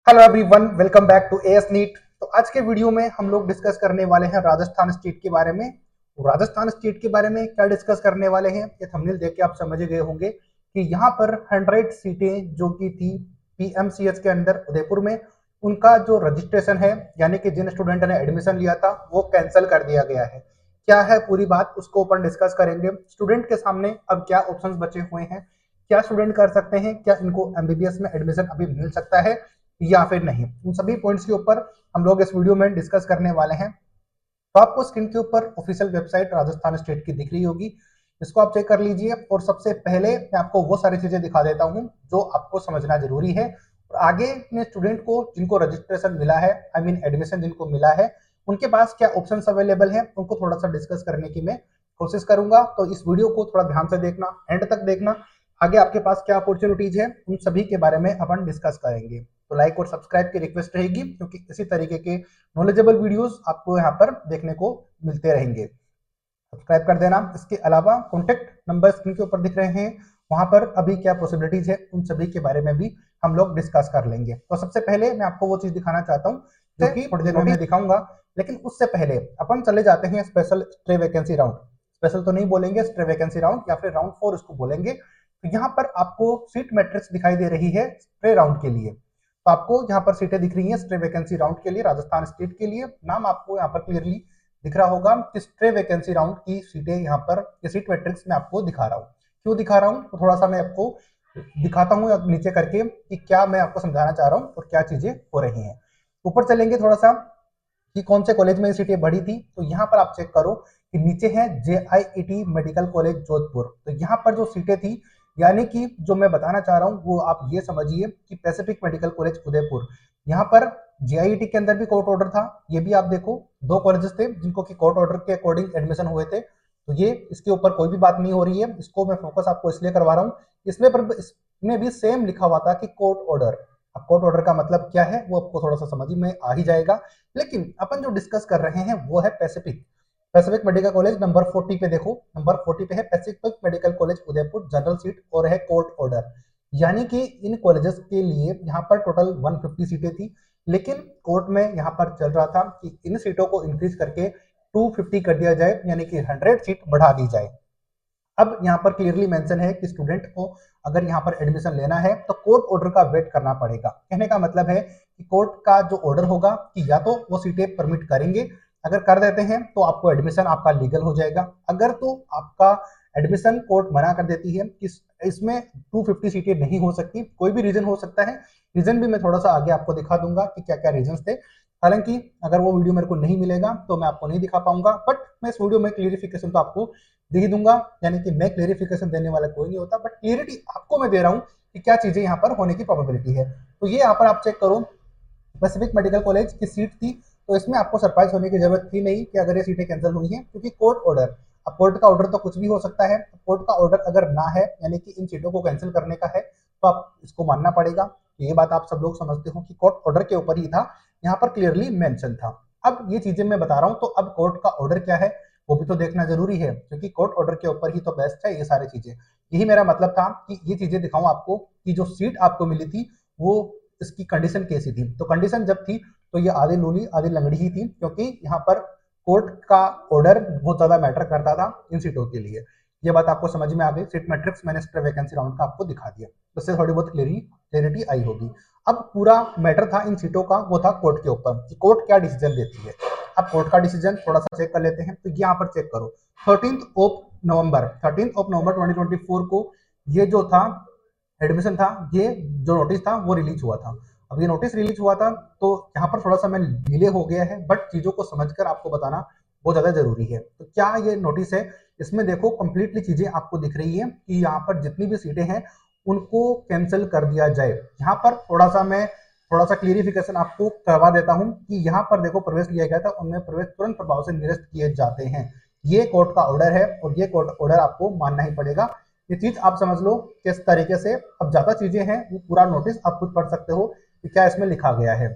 Hello everyone, welcome back to AS NEET. तो आज के वीडियो में हम लोग डिस्कस करने वाले हैं राजस्थान स्टेट के बारे में। राजस्थान स्टेट के बारे में क्या डिस्कस करने वाले हैं, ये थंबनेल देख के आप समझ गए होंगे कि यहाँ पर 100 सीटें जो कि थी पीएमसीएच के अंदर उदयपुर में, उनका जो रजिस्ट्रेशन है यानी कि जिन स्टूडेंट ने एडमिशन लिया था वो कैंसिल कर दिया गया है। क्या है पूरी बात, उसको अपन डिस्कस करेंगे। स्टूडेंट के सामने अब क्या ऑप्शंस बचे हुए हैं, क्या स्टूडेंट कर सकते हैं, क्या इनको एमबीबीएस में एडमिशन अभी मिल सकता है या फिर नहीं, उन सभी पॉइंट्स के ऊपर हम लोग इस वीडियो में डिस्कस करने वाले हैं। तो आपको स्क्रीन के ऊपर ऑफिशियल वेबसाइट राजस्थान स्टेट की दिख रही होगी, इसको आप चेक कर लीजिए। और सबसे पहले मैं आपको वो सारी चीजें दिखा देता हूं जो आपको समझना जरूरी है। और आगे में स्टूडेंट को जिनको रजिस्ट्रेशन मिला है, आई मीन एडमिशन जिनको मिला है, उनके पास क्या ऑप्शंस अवेलेबल हैं, उनको थोड़ा सा डिस्कस करने की मैं कोशिश करूंगा। तो इस वीडियो को थोड़ा ध्यान से देखना, एंड तक देखना। आगे आपके पास क्या अपॉर्चुनिटीज है उन सभी के बारे में अपन डिस्कस करेंगे। तो लाइक और सब्सक्राइब की रिक्वेस्ट रहेगी, क्योंकि इसी तरीके के नॉलेजेबल वीडियोस आपको यहाँ पर देखने को मिलते रहेंगे। सब्सक्राइब कर देना। इसके अलावा कॉन्टेक्ट नंबर स्क्रीन के ऊपर दिख रहे हैं, वहां पर अभी क्या पॉसिबिलिटीज है उन सभी के बारे में भी हम लोग डिस्कस कर लेंगे। तो सबसे पहले मैं आपको वो चीज दिखाना चाहता हूँ जो कि थोड़ी देर में मैं दिखाऊंगा, लेकिन उससे पहले अपन चले जाते हैं special stray vacancy round. Special तो नहीं बोलेंगे, स्ट्रे वैकेंसी राउंड या फिर राउंड 4 इसको बोलेंगे। तो यहाँ पर आपको सीट मैट्रिक्स दिखाई दे रही है स्ट्रे राउंड के लिए। तो आपको यहाँ पर सीटें दिख रही हैं स्ट्रे वैकेंसी राउंड के लिए, राजस्थान स्टेट के लिए। नाम आपको यहाँ पर क्लियरली दिख रहा होगा कि स्ट्रे वैकेंसी राउंड की सीटें यहाँ पर ये सीट मैट्रिक्स में आपको दिखा रहा हूँ। क्यों दिखा रहा हूँ, तो थोड़ा सा मैं आपको दिखाता हूँ नीचे करके कि क्या मैं आपको समझाना चाह रहा हूँ और क्या चीजें हो रही हैं। ऊपर चलेंगे थोड़ा सा कि कौन से कॉलेज में ये सीटें बढ़ी थी। तो यहाँ पर आप चेक करो कि नीचे है JIET मेडिकल कॉलेज जोधपुर। तो यहाँ पर जो सीटें थी, यानी कि जो मैं बताना चाह रहा हूँ वो आप ये समझिए कि पैसिफिक मेडिकल कॉलेज उदयपुर, यहाँ पर JIET के अंदर भी कोर्ट ऑर्डर था। ये भी आप देखो, दो कॉलेजेस थे जिनको कि कोर्ट ऑर्डर के अकॉर्डिंग एडमिशन हुए थे। तो ये इसके ऊपर कोई भी बात नहीं हो रही है, इसको मैं फोकस आपको इसलिए करवा रहा हूँ। इसमें पर इसमें भी सेम लिखा हुआ था कि कोर्ट ऑर्डर। अब कोर्ट ऑर्डर का मतलब क्या है वो आपको थोड़ा सा समझ में आ ही जाएगा। लेकिन अपन जो डिस्कस कर रहे हैं वो है Pacific Pacific medical college. Number 40 पे देखो, नंबर 40 पे है Pacific medical college Udaipur, general seat और है कोर्ट ऑर्डर। यानी कि इन कॉलेजेस के लिए यहाँ पर टोटल 150 सीटें थी, लेकिन कोर्ट में यहाँ पर चल रहा था कि इन सीटों को इंक्रीज करके 250 कर दिया जाए, यानी कि 100 सीट बढ़ा दी जाए। अब यहाँ पर क्लियरली मेंशन है कि स्टूडेंट को अगर यहाँ पर एडमिशन लेना है तो कोर्ट ऑर्डर का वेट करना पड़ेगा। कहने का मतलब है कि कोर्ट का जो ऑर्डर होगा कि या तो वो सीटें परमिट करेंगे, अगर कर देते हैं तो आपको एडमिशन आपका लीगल हो जाएगा। अगर तो आपका एडमिशन कोर्ट मना कर देती है कि इसमें 250 सीटें नहीं हो सकती, कोई भी रीजन हो सकता है। रीजन भी मैं थोड़ा सा आगे आपको दिखा दूंगा कि क्या क्या रीजन थे। हालांकि अगर वो वीडियो मेरे को नहीं मिलेगा तो मैं आपको नहीं दिखा पाऊंगा, बट मैं इस वीडियो में क्लियरिफिकेशन तो आपको दे ही दूंगा। यानी कि मैं क्लियरिफिकेशन देने वाला कोई नहीं होता, बट क्लियरिटी आपको मैं दे रहा हूँ कि क्या चीजें यहाँ पर होने की प्रोबेबिलिटी है। तो ये यहाँ पर आप चेक करो, पैसिफिक मेडिकल कॉलेज की सीट थी। तो इसमें आपको सरप्राइज होने की जरूरत थी नहीं कि अगर ये सीटें कैंसिल हुई हैं, क्योंकि कोर्ट ऑर्डर, अब कोर्ट का ऑर्डर तो कुछ भी हो सकता है। कोर्ट का ऑर्डर अगर ना है, यानी कि इन सीटों को कैंसिल करने का है, तो आप इसको मानना पड़ेगा। ये बात आप सब लोग समझते हो कि कोर्ट ऑर्डर के ऊपर ही था, यहाँ पर क्लियरली मेंशन था। अब ये चीजें मैं बता रहा हूँ, तो अब कोर्ट का ऑर्डर क्या है वो भी तो देखना जरूरी है, क्योंकि कोर्ट ऑर्डर के ऊपर ही तो बेस्ट है ये सारी चीजें। यही मेरा मतलब था कि ये चीजें दिखाऊं आपको कि जो सीट आपको मिली थी वो इसकी कंडीशन कैसी थी। तो कंडीशन जब थी तो ये आधी लूली आधी लंगड़ी ही थी, क्योंकि यहाँ पर कोर्ट का ऑर्डर बहुत ज्यादा मैटर करता था इन सीटों के लिए। ये बात आपको समझ में आ गई। सीट मैट्रिक्स मैंने वैकेंसी राउंड का आपको दिखा दिया, उससे थोड़ी बहुत क्लियरिटी आई होगी। अब पूरा मैटर था इन सीटों का, वो था कोर्ट के ऊपर कि कोर्ट क्या डिसीजन लेती है। अब कोर्ट का डिसीजन थोड़ा सा चेक कर लेते हैं। तो यहाँ पर चेक करो, 13 ऑफ नवंबर 2024 को ये जो था एडमिशन था, ये जो नोटिस था वो रिलीज हुआ था। अब ये नोटिस रिलीज हुआ था तो यहाँ पर थोड़ा सा मैं डिले हो गया है, बट चीजों को समझकर आपको बताना बहुत ज्यादा जरूरी है। तो क्या ये नोटिस है, इसमें देखो कंप्लीटली चीजें आपको दिख रही है कि यहाँ पर जितनी भी सीटें हैं उनको कैंसिल कर दिया जाए। यहाँ पर थोड़ा सा क्लियरिफिकेशन आपको करवा देता हूँ कि यहाँ पर देखो प्रवेश लिया गया था, उनमें प्रवेश तुरंत प्रभाव से निरस्त किए जाते हैं। ये कोर्ट का ऑर्डर है और ये कोर्ट ऑर्डर आपको मानना ही पड़ेगा। ये चीज आप समझ लो किस तरीके से। अब ज्यादा चीजें हैं वो पूरा नोटिस आप खुद पढ़ सकते हो कि क्या इसमें लिखा गया है,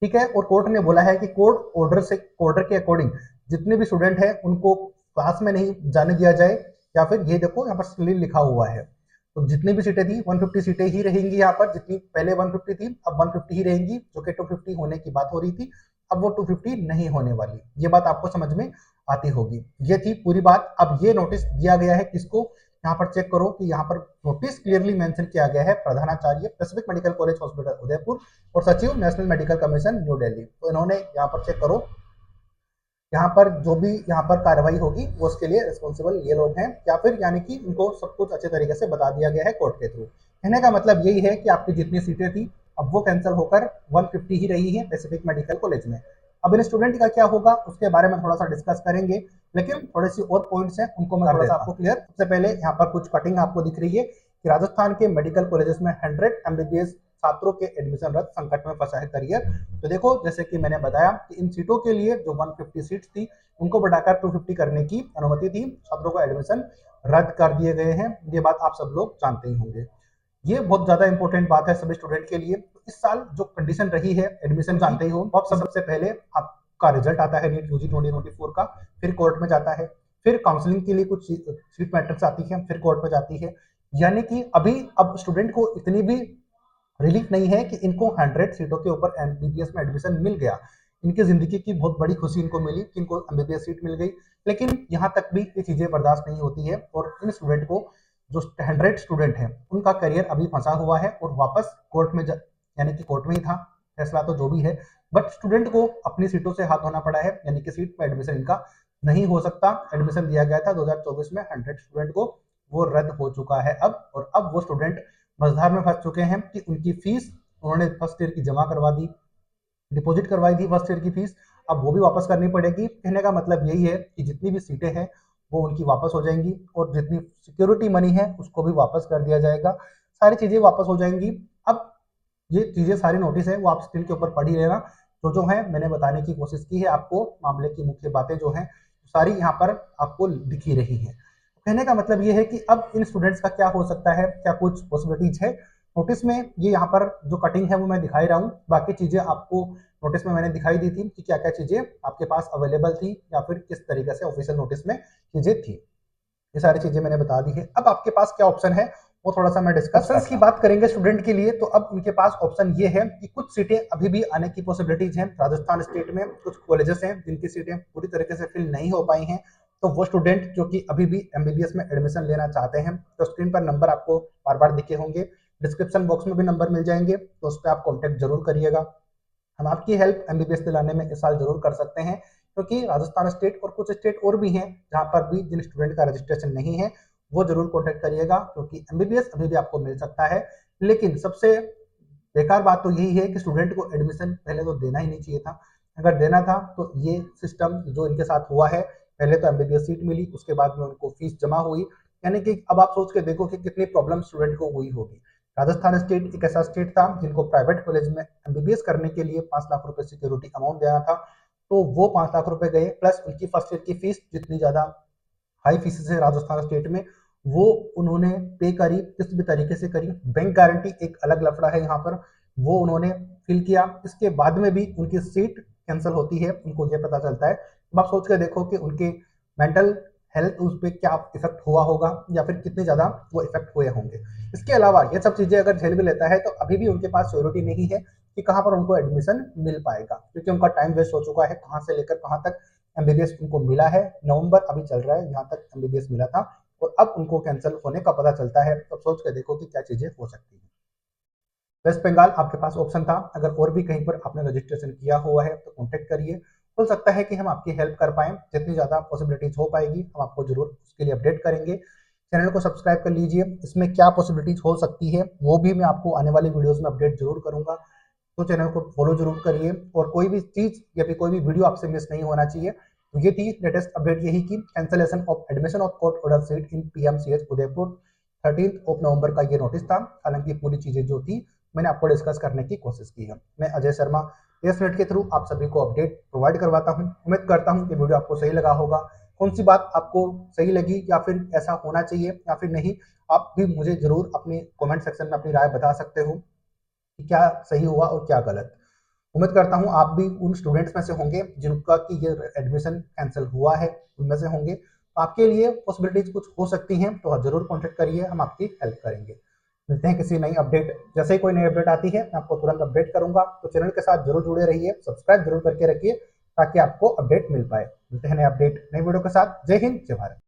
ठीक है। और कोर्ट ने बोला है कि ऑर्डर के अकॉर्डिंग जितने भी स्टूडेंट हैं उनको क्लास में नहीं जाने दिया जाए, या फिर ये देखो यहाँ पर लिखा हुआ है तो जितनी भी सीटें थी 150 सीटें ही रहेंगी यहाँ पर, जितनी पहले 150 थी अब 150 ही रहेंगी, जो कि 250 होने की बात हो रही थी, अब वो 250 नहीं होने वाली। ये बात आपको समझ में आती होगी। ये थी पूरी बात। अब ये नोटिस दिया गया है किसको, यहाँ पर चेक करो कि यहाँ पर नोटिस क्लियरली मेंशन किया गया है प्रधानाचार्य Pacific medical college hospital Udaipur और सचिव national medical commission new Delhi. तो इन्होंने यहाँ पर चेक करो, यहाँ पर जो भी यहाँ पर कार्रवाई होगी वो उसके लिए रिस्पॉन्सिबल ये लोग हैं, या फिर यानी कि इनको सब कुछ अच्छे तरीके से बता दिया गया है कोर्ट के थ्रू। कहने का मतलब यही है कि आपकी जितनी सीटें थी अब वो कैंसिल होकर 150 ही रही है पैसिफिक मेडिकल कॉलेज में। अब इन स्टूडेंट का क्या होगा उसके बारे में थोड़ा सा डिस्कस करेंगे, लेकिन थोड़ी सी और पॉइंट्स हैं उनको मैं थोड़ा सा आपको क्लियर। सबसे पहले यहाँ पर कुछ कटिंग आपको दिख रही है कि राजस्थान के मेडिकल कॉलेजेस में 100 एमबीबीएस छात्रों के एडमिशन रद्द, संकट में फंसा है करियर। तो देखो जैसे कि मैंने बताया कि इन सीटों के लिए जो 150 सीट्स थी उनको बढ़ाकर 250 करने की अनुमति थी, छात्रों को एडमिशन रद्द कर दिए गए हैं। ये बात आप सब लोग जानते ही होंगे। ये बहुत ज्यादा इंपॉर्टेंट बात है सभी स्टूडेंट के लिए। तो इस साल जो कंडीशन रही है एडमिशन जानते ही हो, अब सबसे पहले आपका रिजल्ट आता है नीट यूजी 2024 का, फिर कोर्ट में जाता है, फिर काउंसलिंग के लिए कुछ सीट मैट्रिक्स आती है, फिर कोर्ट में जाती है। यानी कि अभी अब स्टूडेंट को इतनी भी रिलीफ नहीं है कि इनको 100 सीटों के ऊपर एमबीबीएस में एडमिशन मिल गया। इनकी जिंदगी की बहुत बड़ी खुशी इनको मिली कि इनको एमबीबीएस सीट मिल गई, लेकिन यहाँ तक भी ये चीजें बर्दाश्त नहीं होती है और इन स्टूडेंट को, जो 100 स्टूडेंट हैं उनका करियर अभी फंसा हुआ है और वापस कोर्ट में यानी कि कोर्ट में ही था फैसला तो जो भी है, बट स्टूडेंट को अपनी सीटों से हाथ धोना पड़ा है, यानी कि सीट पर एडमिशन इनका नहीं हो सकता। एडमिशन दिया गया था 2024 में 100 स्टूडेंट को, वो रद्द हो चुका है अब, और अब वो स्टूडेंट मझधार में फंस चुके हैं कि उनकी फीस उन्होंने फर्स्ट ईयर की जमा करवा दी, डिपॉजिट करवाई थी फर्स्ट ईयर की फीस, अब वो भी वापस करनी पड़ेगी। कहने का मतलब यही है कि जितनी भी सीटें हैं वो उनकी वापस हो जाएंगी और जितनी सिक्योरिटी मनी है उसको भी वापस कर दिया जाएगा, सारी चीजें वापस हो जाएंगी। अब ये चीजें सारी नोटिस है वो आप स्क्रीन के ऊपर पढ़ ही लेना। जो है मैंने बताने की कोशिश की है आपको, मामले की मुख्य बातें जो हैं सारी यहाँ पर आपको दिख ही रही है। कहने का मतलब ये है कि अब इन स्टूडेंट्स का क्या हो सकता है, क्या कुछ पॉसिबिलिटीज है नोटिस में। ये यहाँ पर जो कटिंग है वो मैं दिखाई रहा हूँ, बाकी चीजें आपको नोटिस में मैंने दिखाई दी थी कि क्या क्या चीजें आपके पास अवेलेबल थी या फिर किस तरीके से ऑफिशियल नोटिस में चीजें थी, ये सारी चीजें मैंने बता दी है। अब आपके पास क्या ऑप्शन है वो थोड़ा सा मैं डिस्कस की बात करेंगे स्टूडेंट के लिए। तो अब उनके पास ऑप्शन ये है कि कुछ सीटें अभी भी आने की पॉसिबिलिटीज हैं राजस्थान स्टेट में, कुछ कॉलेजेस हैं जिनकी सीटें पूरी तरीके से फिल नहीं हो पाई हैं। तो वो स्टूडेंट जो कि अभी भी एमबीबीएस में एडमिशन लेना चाहते हैं, तो स्क्रीन पर नंबर आपको बार बार दिखे होंगे, डिस्क्रिप्शन बॉक्स में भी नंबर मिल जाएंगे, तो उस पर आप कॉन्टेक्ट जरूर करिएगा। हम आपकी हेल्प एमबीबीएस दिलाने में इस साल जरूर कर सकते हैं, क्योंकि राजस्थान स्टेट और कुछ स्टेट और भी हैं जहां पर भी जिन स्टूडेंट का रजिस्ट्रेशन नहीं है वो जरूर कॉन्टेक्ट करिएगा, क्योंकि एमबीबीएस अभी भी आपको मिल सकता है। लेकिन सबसे बेकार बात तो यही है कि स्टूडेंट को एडमिशन पहले तो देना ही नहीं चाहिए था। अगर देना था तो ये सिस्टम जो इनके साथ हुआ है, पहले तो एमबीबीएस सीट मिली उसके बाद में उनको फीस जमा हुई, यानी कि अब आप सोच के देखो कि कितनी प्रॉब्लम स्टूडेंट को हुई होगी। राजस्थान स्टेट एक ऐसा स्टेट था जिनको प्राइवेट कॉलेज में एमबीबीएस करने के लिए 5 लाख रुपए सिक्योरिटी अमाउंट देना था, तो वो 5 लाख रुपए गए, प्लस उनकी फर्स्ट ईयर की फीस जितनी ज्यादा हाई फीसेस है राजस्थान स्टेट में वो उन्होंने पे करी, किस भी तरीके से करी। बैंक गारंटी एक अलग लफड़ा है यहाँ पर, वो उन्होंने फिल किया, इसके बाद में भी उनकी सीट कैंसिल होती है, उनको ये पता चलता है। अब आप सोच कर देखो कि उनके मेंटल हेल्थ उस पर क्या इफेक्ट हुआ होगा या फिर कितने ज्यादा वो इफेक्ट हुए होंगे। इसके अलावा ये सब चीजें अगर झेल भी लेता है तो अभी भी उनके पास श्योरिटी नहीं है कि कहाँ पर उनको एडमिशन मिल पाएगा, क्योंकि उनका टाइम वेस्ट हो चुका है, कहाँ से लेकर कहाँ तक एमबीबीएस उनको मिला है, नवंबर अभी चल रहा है, यहाँ तक एमबीबीएस मिला था और अब उनको कैंसिल होने का पता चलता है। तो सोच के देखो कि क्या चीजें हो सकती है। वेस्ट बंगाल आपके पास ऑप्शन था, अगर और भी कहीं पर आपने रजिस्ट्रेशन किया हुआ है तो कॉन्टेक्ट करिए, हो सकता है कि हम आपकी हेल्प कर पाए, जितनी ज्यादा पॉसिबिलिटीज हो पाएगी हम आपको जरूर उसके लिए अपडेट करेंगे। चैनल को सब्सक्राइब कर लीजिए, इसमें क्या पॉसिबिलिटीज हो सकती है वो भी मैं आपको आने वाली वीडियोस में अपडेट जरूर करूंगा, तो चैनल को फॉलो जरूर करिए और कोई भी चीज या फिर कोई भी वीडियो आपसे मिस नहीं होना चाहिए। तो ये थी लेटेस्ट अपडेट यही की cancellation of admission of court order seat in PMCH Udaipur 13 नवंबर का ये नोटिस था। हालांकि पूरी चीजें जो थी मैंने आपको डिस्कस करने की कोशिश की है। मैं अजय शर्मा एस नेट के थ्रू आप सभी को अपडेट प्रोवाइड करवाता हूं। उम्मीद करता हूं कि वीडियो आपको सही लगा होगा, कौन सी बात आपको सही लगी या फिर ऐसा होना चाहिए या फिर नहीं, आप भी मुझे जरूर अपने कमेंट सेक्शन में अपनी राय बता सकते हो कि क्या सही हुआ और क्या गलत। उम्मीद करता हूं आप भी उन स्टूडेंट्स में से होंगे जिनका कि ये एडमिशन कैंसिल हुआ है, उनमें से होंगे। तो आपके लिए पॉसिबिलिटीज कुछ हो सकती हैं, तो जरूर कॉन्टेक्ट करिए, हम आपकी हेल्प करेंगे। मिलते हैं किसी नई अपडेट, जैसे ही कोई नई अपडेट आती है मैं आपको तुरंत अपडेट करूंगा। तो चैनल के साथ जरूर जुड़े रहिए, सब्सक्राइब जरूर करके रखिए ताकि आपको अपडेट मिल पाए। मिलते हैं नए अपडेट नई वीडियो के साथ। जय हिंद, जय भारत।